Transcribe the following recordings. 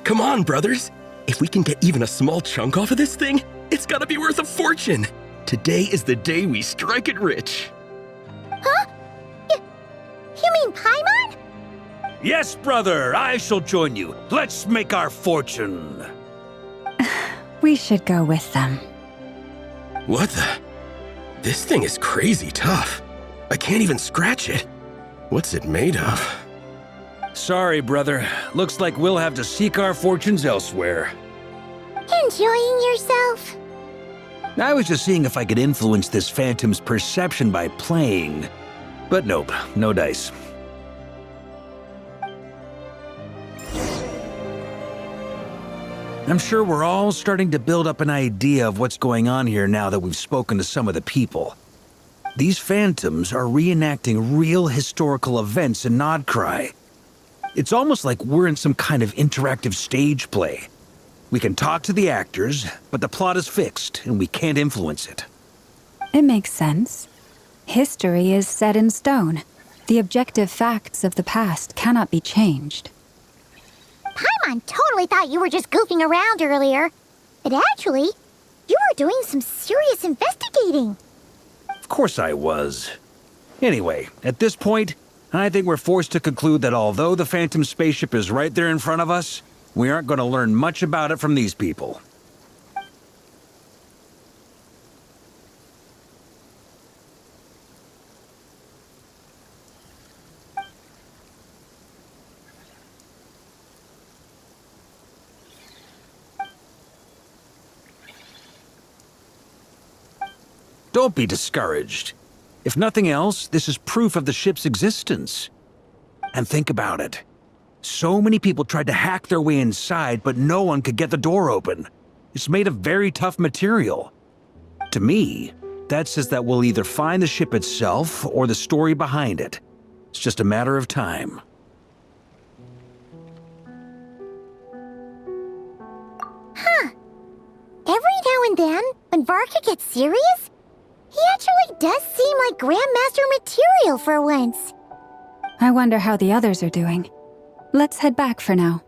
Come on, brothers. If we can get even a small chunk off of this thing, it's gotta be worth a fortune. Today is the day we strike it rich. Huh? You mean Paimon? Yes, brother, I shall join you. Let's make our fortune. We should go with them. What the? This thing is crazy tough. I can't even scratch it. What's it made of? Sorry, brother. Looks like we'll have to seek our fortunes elsewhere. Enjoying yourself? I was just seeing if I could influence this phantom's perception by playing. But nope, no dice. I'm sure we're all starting to build up an idea of what's going on here now that we've spoken to some of the people. These phantoms are reenacting real historical events in Nocturne. It's almost like we're in some kind of interactive stage play. We can talk to the actors, but the plot is fixed and we can't influence it. It makes sense. History is set in stone. The objective facts of the past cannot be changed. Paimon totally thought you were just goofing around earlier. But actually, you were doing some serious investigating. Of course I was. Anyway, at this point, I think we're forced to conclude that although the Phantom spaceship is right there in front of us, we aren't going to learn much about it from these people. Don't be discouraged. If nothing else, this is proof of the ship's existence. And think about it. So many people tried to hack their way inside, but no one could get the door open. It's made of very tough material. To me, that says that we'll either find the ship itself or the story behind it. It's just a matter of time. Huh. Every now and then, when Varka gets serious, he actually does seem like Grandmaster material for once. I wonder how the others are doing. Let's head back for now.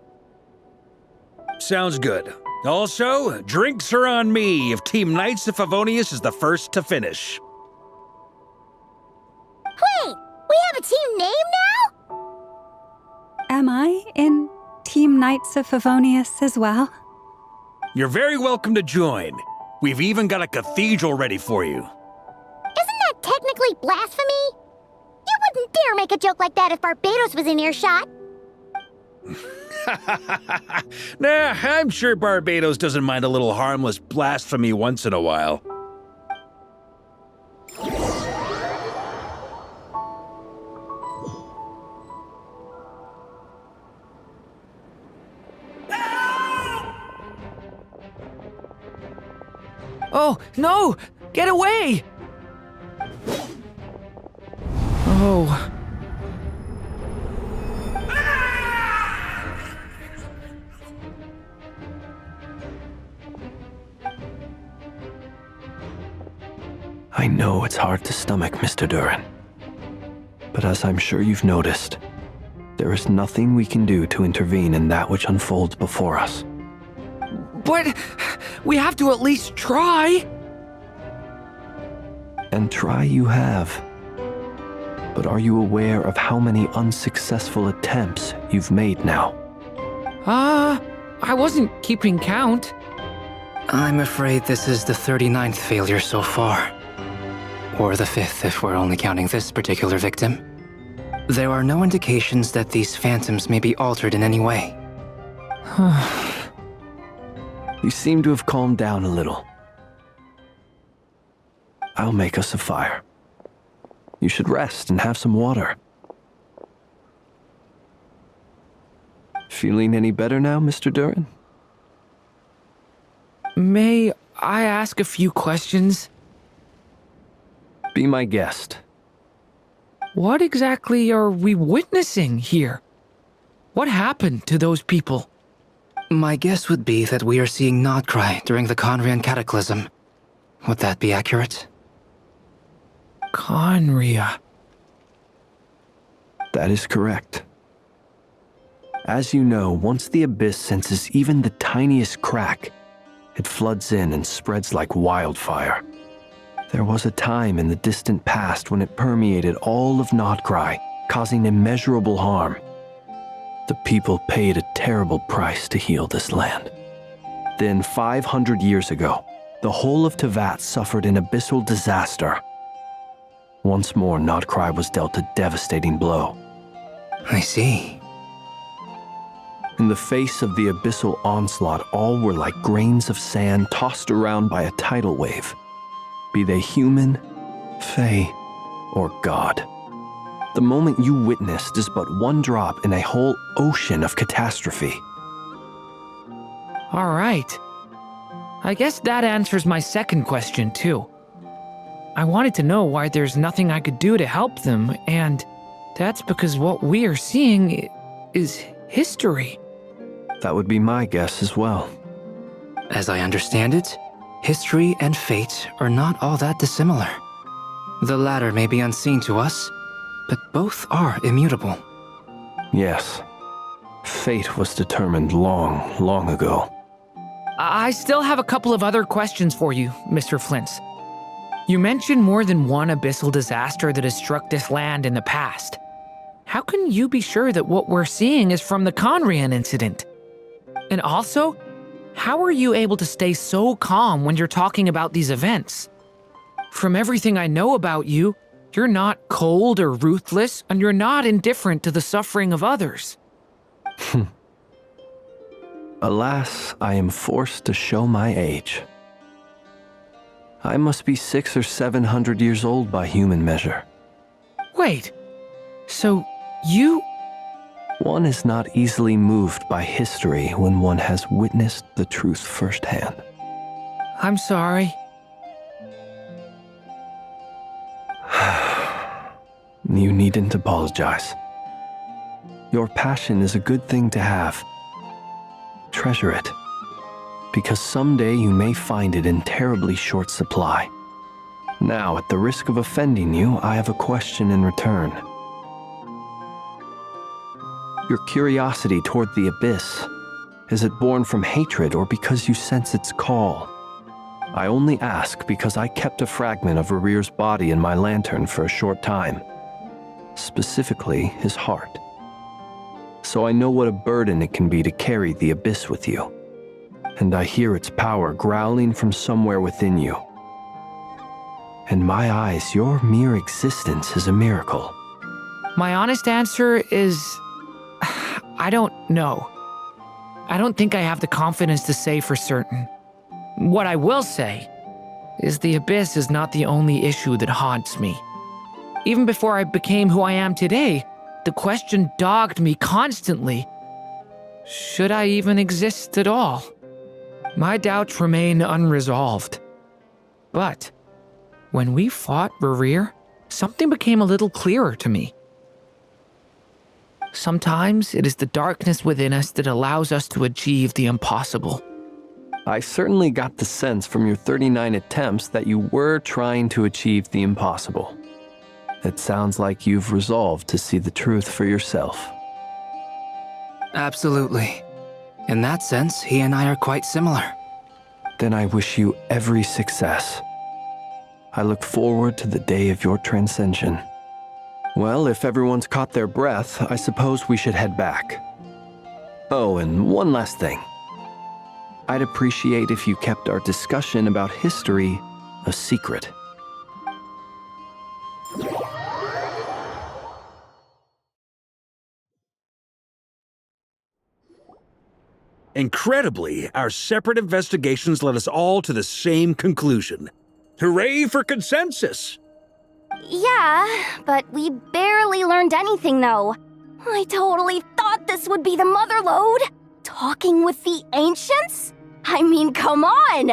Sounds good. Also, drinks are on me if Team Knights of Favonius is the first to finish. Wait, we have a team name now? Am I in Team Knights of Favonius as well? You're very welcome to join. We've even got a cathedral ready for you. Isn't that technically blasphemy? You wouldn't dare make a joke like that if Barbados was in earshot. Nah, I'm sure Barbados doesn't mind a little harmless blasphemy once in a while. Oh, no! Get away! Oh. I know it's hard to stomach, Mr. Duran. But as I'm sure you've noticed, there is nothing we can do to intervene in that which unfolds before us. But we have to at least try. And try you have. But are you aware of how many unsuccessful attempts you've made now? I wasn't keeping count. I'm afraid this is the 39th failure so far. Or the 5th if we're only counting this particular victim. There are no indications that these phantoms may be altered in any way. You seem to have calmed down a little. I'll make us a fire. You should rest and have some water. Feeling any better now, Mr. Duran? May I ask a few questions? Be my guest. What exactly are we witnessing here? What happened to those people? My guess would be that we are seeing Nocturne during the Conrian Cataclysm. Would that be accurate? Conria. That is correct. As you know, once the abyss senses even the tiniest crack, it floods in and spreads like wildfire. There was a time in the distant past when it permeated all of Nocturne, causing immeasurable harm. The people paid a terrible price to heal this land. Then, 500 years ago, the whole of Tevat suffered an abyssal disaster. Once more, Nocturne was dealt a devastating blow. I see. In the face of the abyssal onslaught, all were like grains of sand tossed around by a tidal wave, be they human, fae, or god. The moment you witnessed is but one drop in a whole ocean of catastrophe. All right. I guess that answers my second question, too. I wanted to know why there's nothing I could do to help them, and that's because what we are seeing is history. That would be my guess as well. As I understand it, history and fate are not all that dissimilar. The latter may be unseen to us, but both are immutable. Yes. Fate was determined long, long ago. I still have a couple of other questions for you, Mr. Flint's. You mentioned more than one abyssal disaster that has struck this land in the past. How can you be sure that what we're seeing is from the Conrian incident? And also, how are you able to stay so calm when you're talking about these events? From everything I know about you, you're not cold or ruthless, and you're not indifferent to the suffering of others. Alas, I am forced to show my age. I must be 600 or 700 years old by human measure. Wait, so you... One is not easily moved by history when one has witnessed the truth firsthand. I'm sorry. You needn't apologize. Your passion is a good thing to have. Treasure it, because someday you may find it in terribly short supply. Now, at the risk of offending you, I have a question in return. Your curiosity toward the abyss, is it born from hatred or because you sense its call? I only ask because I kept a fragment of Rarir's body in my lantern for a short time, specifically his heart. So I know what a burden it can be to carry the abyss with you, and I hear its power growling from somewhere within you. In my eyes, your mere existence is a miracle. My honest answer is... I don't know. I don't think I have the confidence to say for certain. What I will say is the abyss is not the only issue that haunts me. Even before I became who I am today, the question dogged me constantly. Should I even exist at all? My doubts remain unresolved. But when we fought Rarir, something became a little clearer to me. Sometimes it is the darkness within us that allows us to achieve the impossible. I certainly got the sense from your 39 attempts that you were trying to achieve the impossible. It sounds like you've resolved to see the truth for yourself. Absolutely. In that sense, he and I are quite similar. Then I wish you every success. I look forward to the day of your transcension. Well, if everyone's caught their breath, I suppose we should head back. Oh, and one last thing. I'd appreciate if you kept our discussion about history a secret. Incredibly, our separate investigations led us all to the same conclusion. Hooray for consensus! Yeah, but we barely learned anything, though. I totally thought this would be the mother lode. Talking with the ancients? I mean, come on!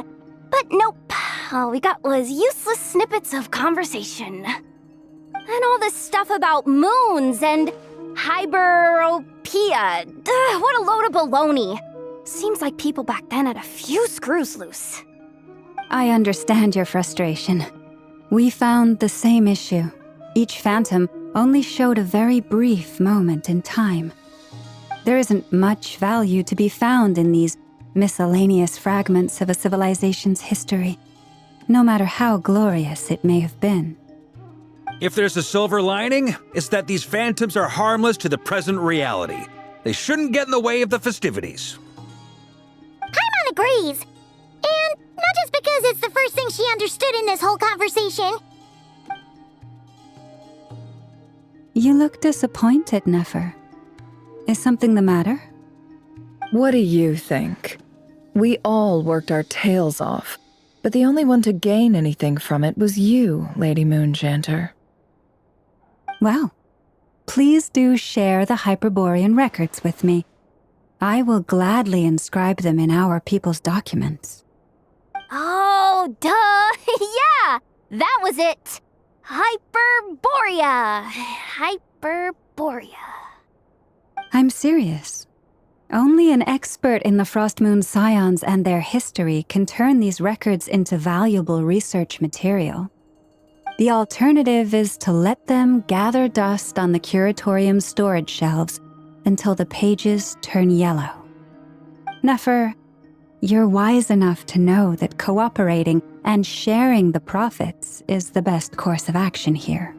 But nope, all we got was useless snippets of conversation. And all this stuff about moons and hyperopia. What a load of baloney. Seems like people back then had a few screws loose. I understand your frustration. We found the same issue. Each phantom only showed a very brief moment in time. There isn't much value to be found in these miscellaneous fragments of a civilization's history, no matter how glorious it may have been. If there's a silver lining, it's that these phantoms are harmless to the present reality. They shouldn't get in the way of the festivities. Paimon agrees. And not just because it's the first thing she understood in this whole conversation. You look disappointed, Nefer. Is something the matter? What do you think? We all worked our tails off, but the only one to gain anything from it was you, Lady Moonjanter. Well, please do share the Hyperborean records with me. I will gladly inscribe them in our people's documents. Oh, duh! Yeah! That was it! Hyperborea! Hyperborea. I'm serious. Only an expert in the Frostmoon Scions and their history can turn these records into valuable research material. The alternative is to let them gather dust on the Curatorium's storage shelves until the pages turn yellow. Nefer, you're wise enough to know that cooperating and sharing the profits is the best course of action here.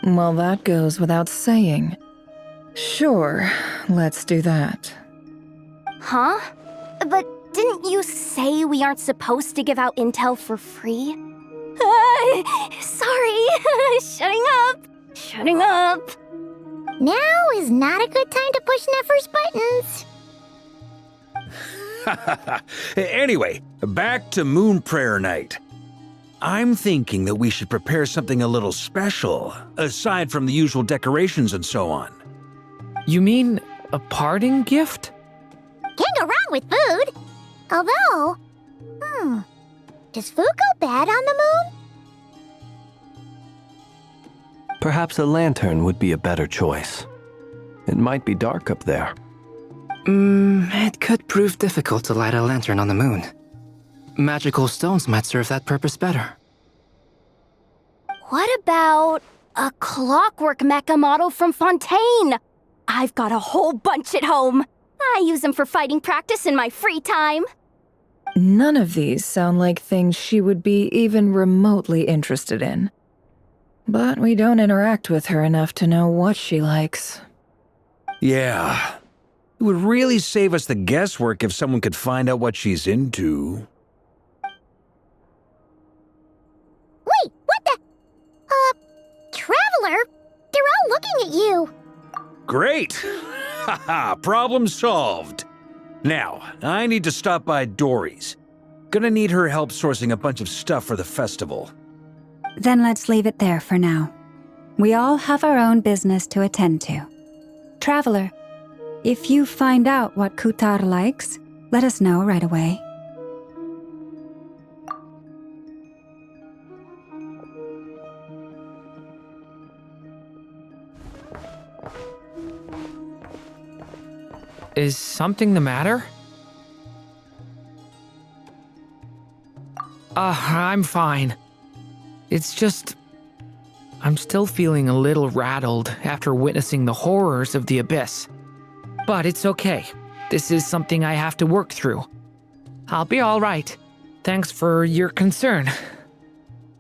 Well, that goes without saying. Sure, let's do that. Huh? But didn't you say we aren't supposed to give out intel for free? Sorry. Shutting up. Now is not a good time to push Nefer's buttons. Anyway, back to Moon Prayer Night. I'm thinking that we should prepare something a little special, aside from the usual decorations and so on. You mean a parting gift? Can't go wrong with food. Although, does food go bad on the moon? Perhaps a lantern would be a better choice. It might be dark up there. It could prove difficult to light a lantern on the moon. Magical stones might serve that purpose better. What about a clockwork mecha model from Fontaine? I've got a whole bunch at home. I use them for fighting practice in my free time. None of these sound like things she would be even remotely interested in. But we don't interact with her enough to know what she likes. Yeah. It would really save us the guesswork if someone could find out what she's into. Wait, what the? Traveler? They're all looking at you. Great! Haha, problem solved. Now, I need to stop by Dory's. Gonna need her help sourcing a bunch of stuff for the festival. Then let's leave it there for now. We all have our own business to attend to. Traveler, if you find out what Kutar likes, let us know right away. Is something the matter? I'm fine. It's just... I'm still feeling a little rattled after witnessing the horrors of the Abyss. But it's okay. This is something I have to work through. I'll be all right. Thanks for your concern.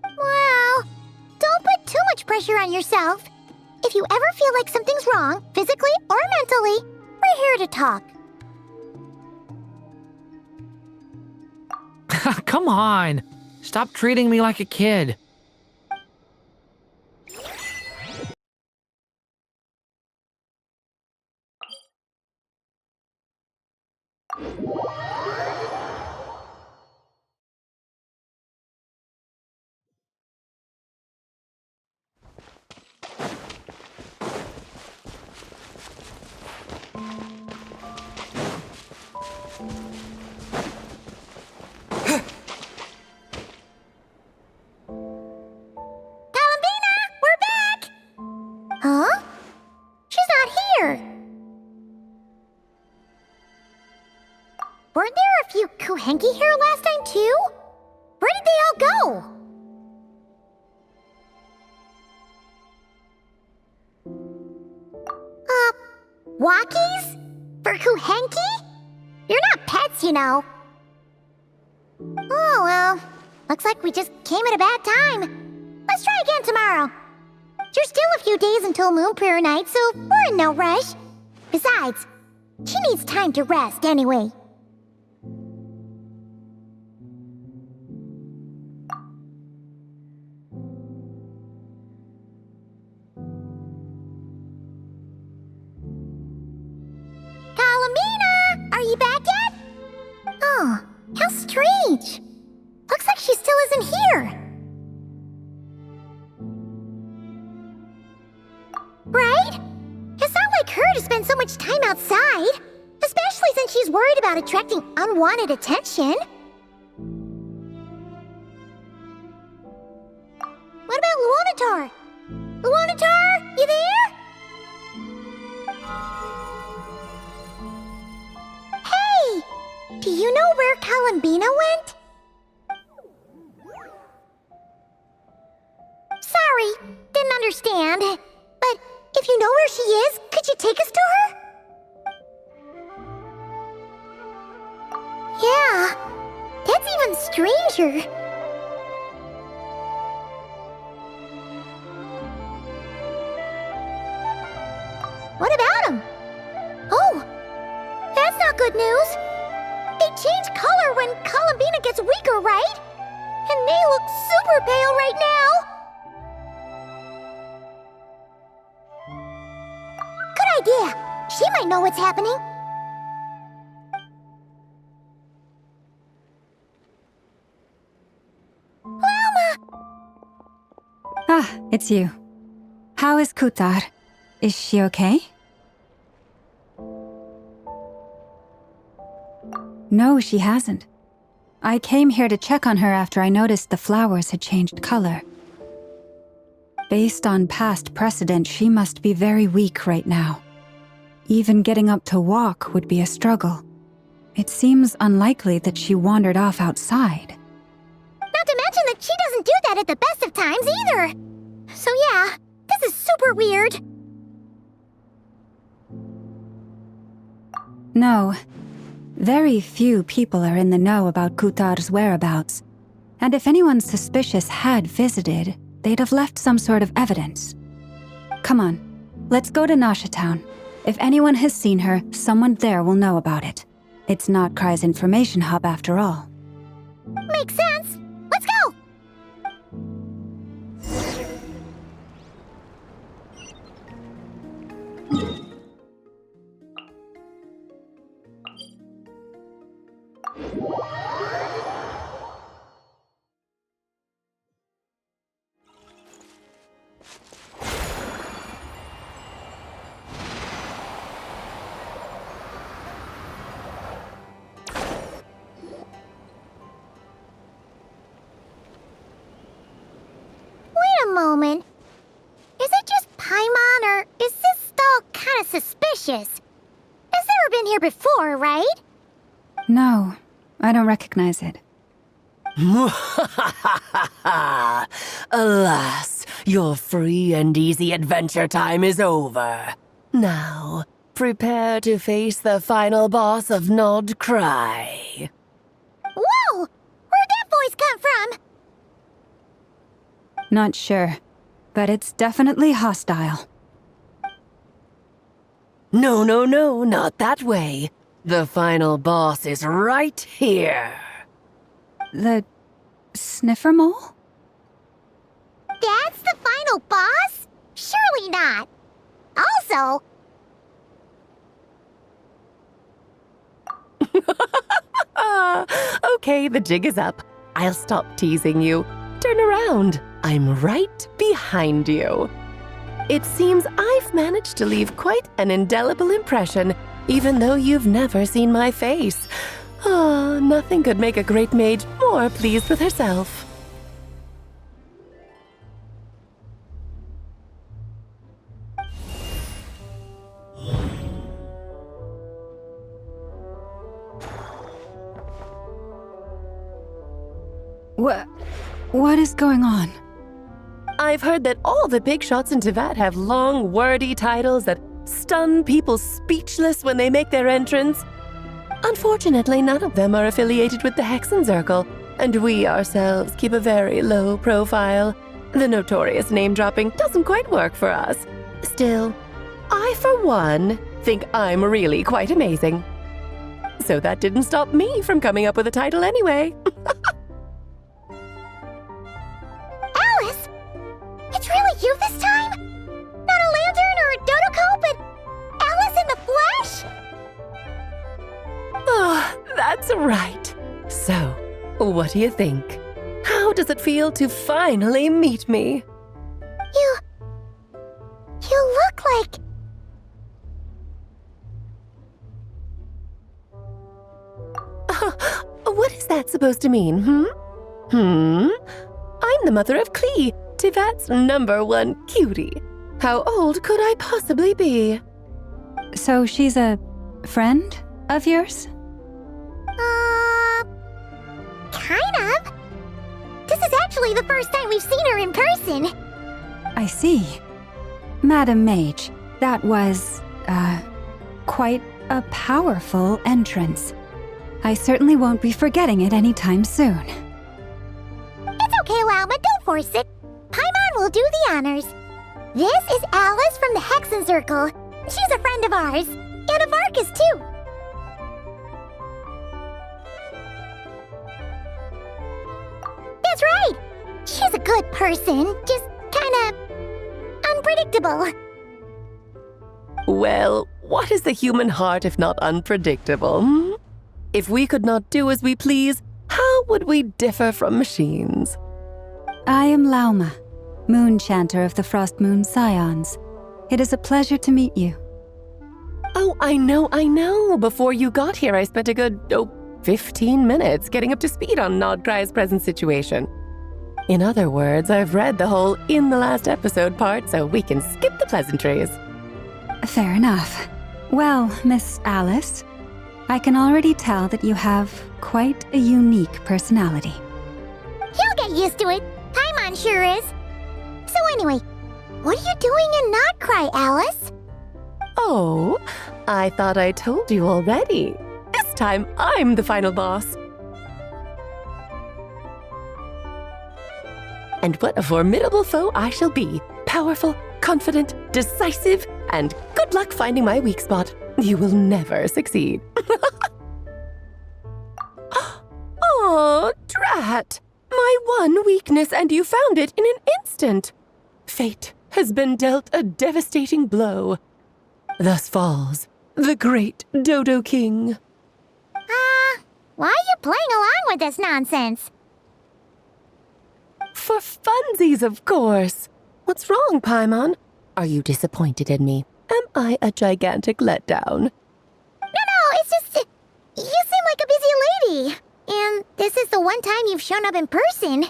Well, don't put too much pressure on yourself. If you ever feel like something's wrong, physically or mentally, we're here to talk. Come on. Stop treating me like a kid. Huh? She's not here. Weren't there a few Kuhenki here last time too? Where'd go? Walkies? For Kuhenki? You're not pets, you know. Oh, well. Looks like we just came at a bad time. Let's try again tomorrow. There's still a few days until Moon Prayer Night, so we're in no rush. Besides, she needs time to rest anyway. Kalamina! Are you back yet? Oh, how strange. Looks like she still isn't here. Right? It's not like her to spend so much time outside, especially since she's worried about attracting unwanted attention. What about Luonatar? Luonatar, you there? Hey! Do you know where Kalambina went? Sorry, didn't understand. But if you know where she is, could you take us to her? Yeah, that's even stranger. What about him? Oh, that's not good news. They change color when Kalambina gets weaker, right? And they look super pale right now. Good idea. She might know what's happening. Ah, it's you. How is Kutar? Is she okay? No, she hasn't. I came here to check on her after I noticed the flowers had changed color. Based on past precedent, she must be very weak right now. Even getting up to walk would be a struggle. It seems unlikely that she wandered off outside. Not to mention that she doesn't do that at the best of times either. So yeah, this is super weird. No. Very few people are in the know about Kutar's whereabouts. And if anyone suspicious had visited, they'd have left some sort of evidence. Come on, let's go to Nasha Town. If anyone has seen her, someone there will know about it. It's not Cry's information hub after all. Makes sense. Let's go! Moment. Is it just Paimon, or is this doll kind of suspicious? It's never been here before, right? No, I don't recognize it. Alas, your free and easy adventure time is over. Now, prepare to face the final boss of Nod Cry. Whoa! Where'd that voice come from? Not sure, but it's definitely hostile. No, not that way. The final boss is right here. The sniffer mole? That's the final boss? Surely not. Also... Okay, the jig is up. I'll stop teasing you. Turn around. I'm right behind you. It seems I've managed to leave quite an indelible impression, even though you've never seen my face. Ah, nothing could make a great mage more pleased with herself. What? What is going on? I've heard that all the big shots in Tevat have long, wordy titles that stun people speechless when they make their entrance. Unfortunately, none of them are affiliated with the Hexenzirkel, and we ourselves keep a very low profile. The notorious name-dropping doesn't quite work for us. Still, I, for one, think I'm really quite amazing. So that didn't stop me from coming up with a title anyway. Alice! It's really you this time? Not a lantern or a Dodoko, but Alice in the flesh? Oh, that's right. So, what do you think? How does it feel to finally meet me? You look like... What is that supposed to mean, I'm the mother of Klee, Tevat's #1 cutie. How old could I possibly be? So she's a friend of yours? Kind of. This is actually the first time we've seen her in person. I see. Madam Mage, that was, quite a powerful entrance. I certainly won't be forgetting it anytime soon. It's okay, Lauma, don't force it. Paimon will do the honors. This is Alice from the Hexenzirkel. She's a friend of ours, and of Arcus, too. That's right. She's a good person, just kinda unpredictable. Well, what is the human heart if not unpredictable? If we could not do as we please, how would we differ from machines? I am Lauma, Moon Chanter of the Frost Moon Scions. It is a pleasure to meet you. Oh, I know. Before you got here, I spent a good, 15 minutes getting up to speed on Nodcry's present situation. In other words, I've read the whole in the last episode part, so we can skip the pleasantries. Fair enough. Well, Miss Alice, I can already tell that you have quite a unique personality. He'll get used to it. Paimon sure is. So anyway, what are you doing in Nodcry, Alice? Oh, I thought I told you already. This time, I'm the final boss. And what a formidable foe I shall be. Powerful, confident, decisive, and good luck finding my weak spot. You will never succeed. Oh, drat! My one weakness, and you found it in an instant. Fate has been dealt a devastating blow. Thus falls the great Dodo King. Why are you playing along with this nonsense? For funsies, of course. What's wrong, Paimon? Are you disappointed in me? Am I a gigantic letdown? No, it's just... You seem like a busy lady. And this is the one time you've shown up in person.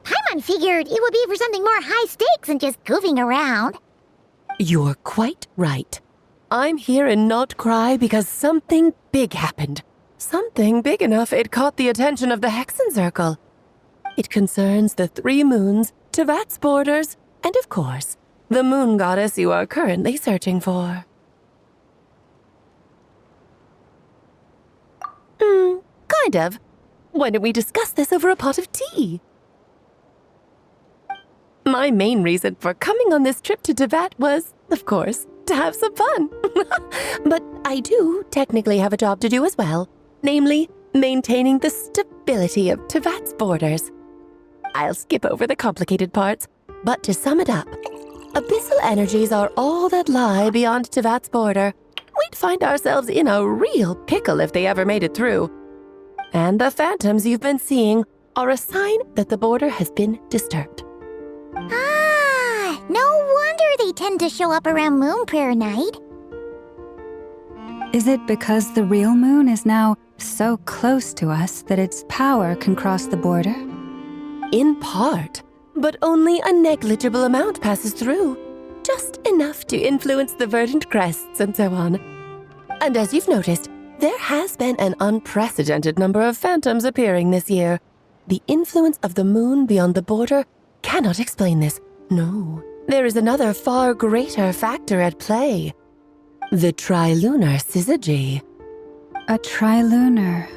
Paimon figured it would be for something more high stakes than just goofing around. You're quite right. I'm here in Nodcry because something big happened. Something big enough it caught the attention of the Hexenzirkel. It concerns the 3 moons, Tevat's borders, and of course, the moon goddess you are currently searching for. Kind of. Why don't we discuss this over a pot of tea? My main reason for coming on this trip to Tevat was, of course, to have some fun. But I do technically have a job to do as well, namely, maintaining the stability of Tevat's borders. I'll skip over the complicated parts, but to sum it up, abyssal energies are all that lie beyond Tevat's border. We'd find ourselves in a real pickle if they ever made it through. And the phantoms you've been seeing are a sign that the border has been disturbed. No wonder they tend to show up around Moon Prayer Night. Is it because the real moon is now so close to us that its power can cross the border? In part, but only a negligible amount passes through. Just enough to influence the verdant crests and so on. And as you've noticed, there has been an unprecedented number of phantoms appearing this year. the influence of the moon beyond the border cannot explain this. No, there is another far greater factor at play. The trilunar syzygy. A trilunar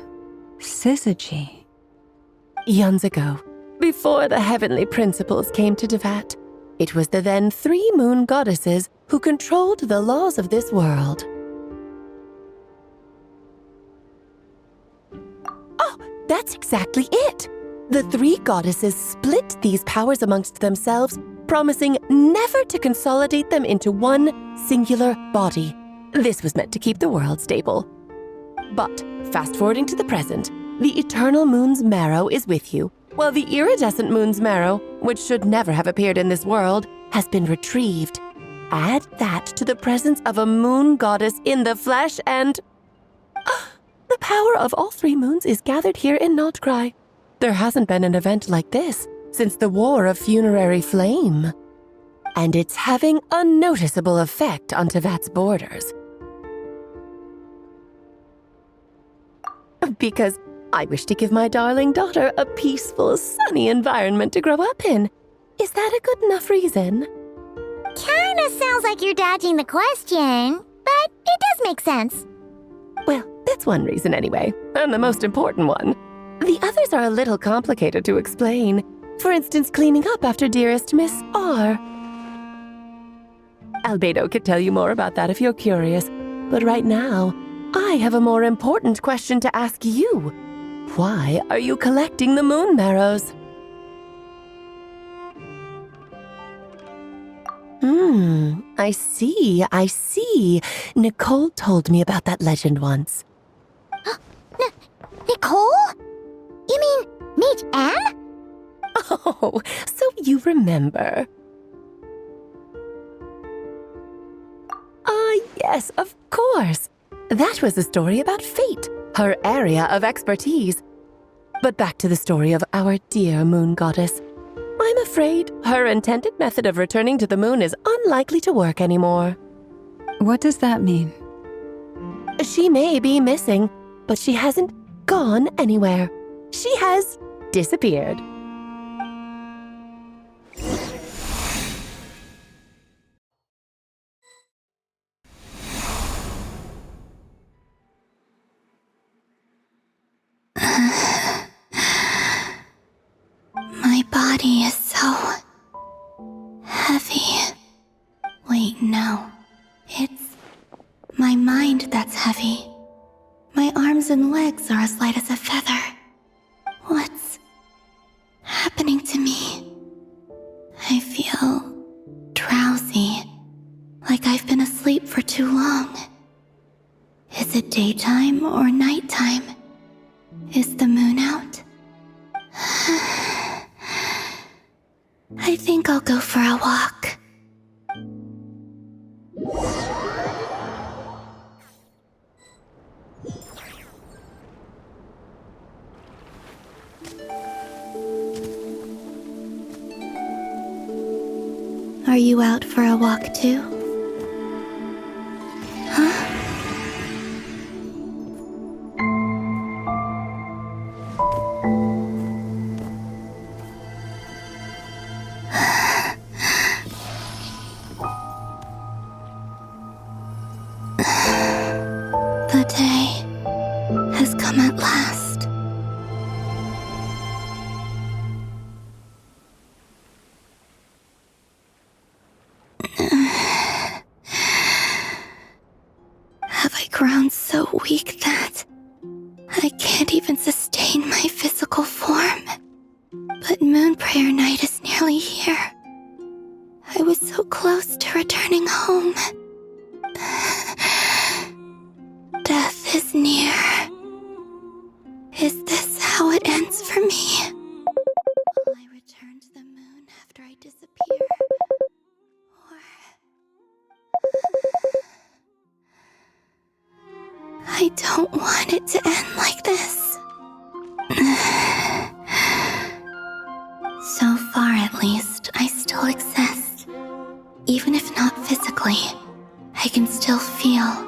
syzygy. Eons ago, before the heavenly principles came to Devat, it was the then 3 moon goddesses who controlled the laws of this world. Oh, that's exactly it! The 3 goddesses split these powers amongst themselves, promising never to consolidate them into one singular body. This was meant to keep the world stable. But, fast-forwarding to the present, the eternal moon's marrow is with you, while the iridescent moon's marrow, which should never have appeared in this world, has been retrieved. Add that to the presence of a moon goddess in the flesh and... the power of all 3 moons is gathered here in Nocturne. There hasn't been an event like this since the War of Funerary Flame. And it's having a noticeable effect on Tevat's borders. Because I wish to give my darling daughter a peaceful, sunny environment to grow up in. Is that a good enough reason? Kinda sounds like you're dodging the question, but it does make sense. Well, that's one reason anyway, and the most important one. The others are a little complicated to explain. For instance, cleaning up after dearest Miss R. Albedo could tell you more about that if you're curious, but right now, I have a more important question to ask you. Why are you collecting the moon marrows? I see. Nicole told me about that legend once. Nicole? You mean Mage Anne? Oh, so you remember. Yes, of course. That was a story about fate, her area of expertise. But back to the story of our dear moon goddess. I'm afraid her intended method of returning to the moon is unlikely to work anymore. What does that mean? She may be missing, but she hasn't gone anywhere. She has disappeared. My body is so heavy. Wait, no. It's my mind that's heavy. My arms and legs are as light as a feather. What's happening to me? I feel drowsy, like I've been asleep for too long. Is it daytime or nighttime? Is the moon out? I think I'll go for a walk. Are you out for a walk too? Huh? The day has come at last. Have I grown so weak that I can't even sustain my physical form? But Moon Prayer Night is nearly here. I was so close to returning home. Death is near. Is this how it ends for me? Will I return to the moon after I disappear? Or... I don't want it to end like this. So far, at least, I still exist. Even if not physically, I can still feel.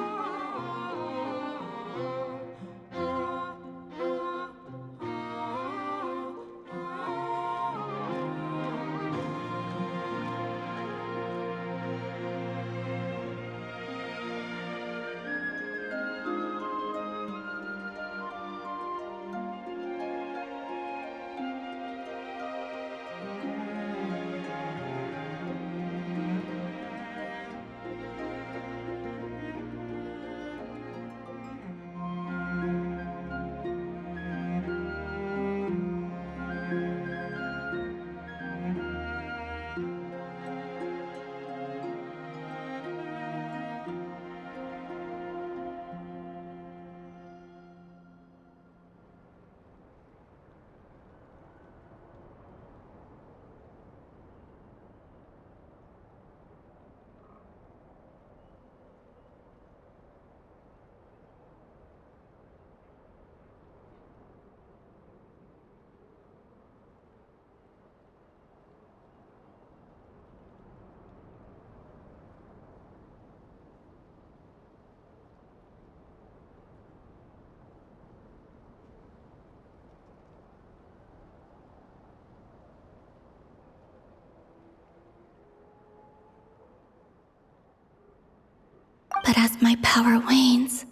that as my power wanes,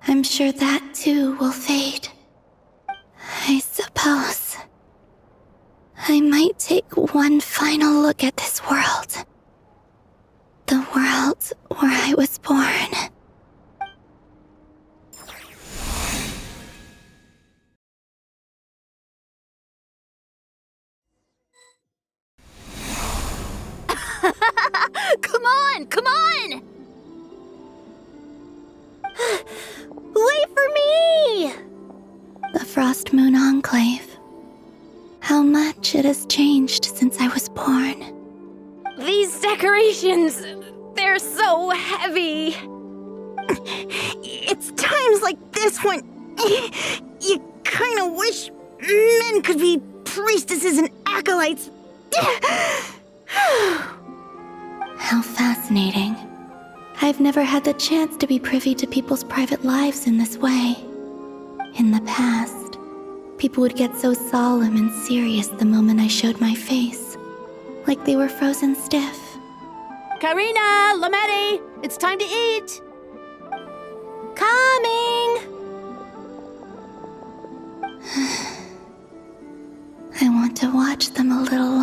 I'm sure that too will fade. I suppose I might take one final look at this world. The world where I was born. Come on, come on! Wait for me! The Frost Moon Enclave. How much it has changed since I was born. These decorations, they're so heavy. It's times like this when you kind of wish men could be priestesses and acolytes. How fascinating. I've never had the chance to be privy to people's private lives in this way. In the past, people would get so solemn and serious the moment I showed my face, like they were frozen stiff. Karina, Lametti, it's time to eat. Coming! I want to watch them a little